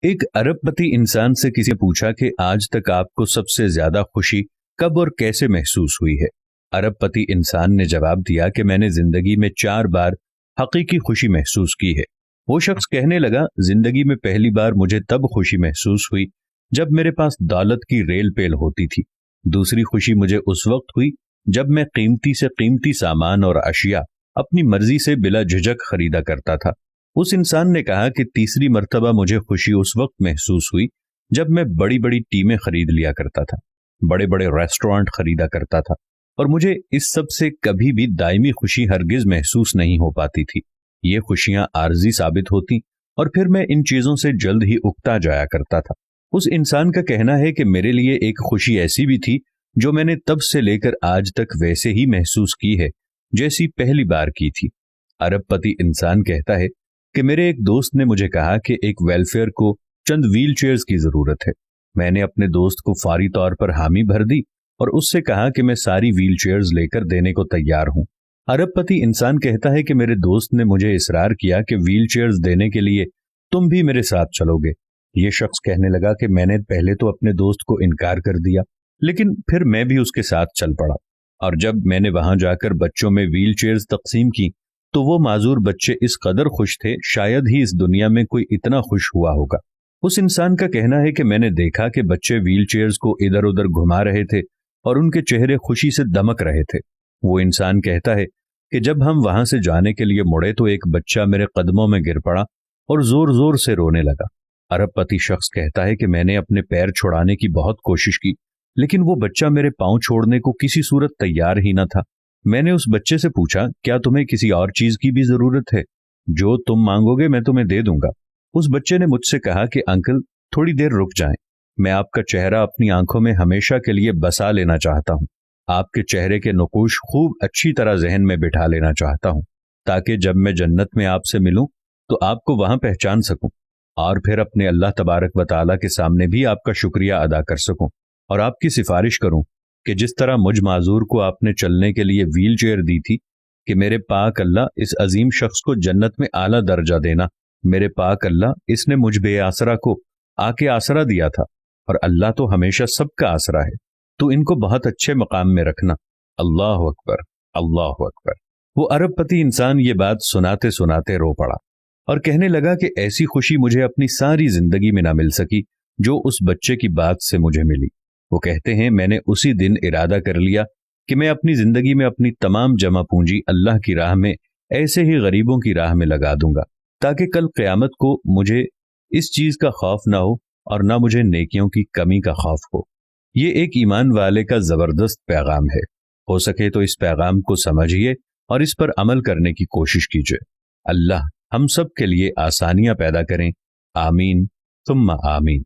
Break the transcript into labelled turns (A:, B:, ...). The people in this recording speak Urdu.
A: ایک ارب پتی انسان سے کسی نے پوچھا کہ آج تک آپ کو سب سے زیادہ خوشی کب اور کیسے محسوس ہوئی ہے؟ ارب پتی انسان نے جواب دیا کہ میں نے زندگی میں 4 بار حقیقی خوشی محسوس کی ہے۔ وہ شخص کہنے لگا، زندگی میں پہلی بار مجھے تب خوشی محسوس ہوئی جب میرے پاس دولت کی ریل پیل ہوتی تھی۔ دوسری خوشی مجھے اس وقت ہوئی جب میں قیمتی سے قیمتی سامان اور اشیاء اپنی مرضی سے بلا جھجک خریدا کرتا تھا۔ اس انسان نے کہا کہ تیسری مرتبہ مجھے خوشی اس وقت محسوس ہوئی جب میں بڑی بڑی ٹیمیں خرید لیا کرتا تھا، بڑے بڑے ریسٹورانٹ خریدا کرتا تھا، اور مجھے اس سب سے کبھی بھی دائمی خوشی ہرگز محسوس نہیں ہو پاتی تھی۔ یہ خوشیاں عارضی ثابت ہوتی اور پھر میں ان چیزوں سے جلد ہی اکتا جایا کرتا تھا۔ اس انسان کا کہنا ہے کہ میرے لیے ایک خوشی ایسی بھی تھی جو میں نے تب سے لے کر آج تک ویسے ہی محسوس کی ہے جیسی پہلی بار کی تھی۔ ارب پتی انسان کہتا ہے کہ میرے ایک دوست نے مجھے کہا کہ ایک ویلفیئر کو چند ویل چیئرز کی ضرورت ہے۔ میں نے اپنے دوست کو فوری طور پر حامی بھر دی اور اس سے کہا کہ میں ساری ویل چیئرز لے کر دینے کو تیار ہوں۔ ارب پتی انسان کہتا ہے کہ میرے دوست نے مجھے اصرار کیا کہ ویل چیئرز دینے کے لیے تم بھی میرے ساتھ چلو گے۔ یہ شخص کہنے لگا کہ میں نے پہلے تو اپنے دوست کو انکار کر دیا، لیکن پھر میں بھی اس کے ساتھ چل پڑا، اور جب میں نے وہاں جا کر بچوں میں ویل چیئرز تقسیم کی تو وہ معذور بچے اس قدر خوش تھے شاید ہی اس دنیا میں کوئی اتنا خوش ہوا ہوگا۔ اس انسان کا کہنا ہے کہ میں نے دیکھا کہ بچے ویل چیئرز کو ادھر ادھر گھما رہے تھے اور ان کے چہرے خوشی سے دمک رہے تھے۔ وہ انسان کہتا ہے کہ جب ہم وہاں سے جانے کے لیے مڑے تو ایک بچہ میرے قدموں میں گر پڑا اور زور زور سے رونے لگا۔ ارب پتی شخص کہتا ہے کہ میں نے اپنے پیر چھڑانے کی بہت کوشش کی، لیکن وہ بچہ میرے پاؤں چھوڑنے کو کسی صورت تیار ہی نہ تھا۔ میں نے اس بچے سے پوچھا، کیا تمہیں کسی اور چیز کی بھی ضرورت ہے؟ جو تم مانگو گے میں تمہیں دے دوں گا۔ اس بچے نے مجھ سے کہا کہ انکل تھوڑی دیر رک جائیں، میں آپ کا چہرہ اپنی آنکھوں میں ہمیشہ کے لیے بسا لینا چاہتا ہوں، آپ کے چہرے کے نقوش خوب اچھی طرح ذہن میں بٹھا لینا چاہتا ہوں، تاکہ جب میں جنت میں آپ سے ملوں تو آپ کو وہاں پہچان سکوں، اور پھر اپنے اللہ تبارک و تعالیٰ کے سامنے بھی آپ کا شکریہ ادا کر سکوں، اور آپ کی سفارش کروں کہ جس طرح مجھ معذور کو آپ نے چلنے کے لیے ویل چیئر دی تھی، کہ میرے پاک اللہ اس عظیم شخص کو جنت میں اعلیٰ درجہ دینا۔ میرے پاک اللہ، اس نے مجھ بے آسرا کو آ کے آسرا دیا تھا، اور اللہ تو ہمیشہ سب کا آسرا ہے، تو ان کو بہت اچھے مقام میں رکھنا۔ اللہ اکبر، اللہ اکبر۔ وہ ارب پتی انسان یہ بات سناتے سناتے رو پڑا اور کہنے لگا کہ ایسی خوشی مجھے اپنی ساری زندگی میں نہ مل سکی جو اس بچے کی بات سے مجھے ملی۔ وہ کہتے ہیں، میں نے اسی دن ارادہ کر لیا کہ میں اپنی زندگی میں اپنی تمام جمع پونجی اللہ کی راہ میں ایسے ہی غریبوں کی راہ میں لگا دوں گا، تاکہ کل قیامت کو مجھے اس چیز کا خوف نہ ہو اور نہ مجھے نیکیوں کی کمی کا خوف ہو۔ یہ ایک ایمان والے کا زبردست پیغام ہے۔ ہو سکے تو اس پیغام کو سمجھیے اور اس پر عمل کرنے کی کوشش کیجیے۔ اللہ ہم سب کے لیے آسانیاں پیدا کریں، آمین ثم آمین۔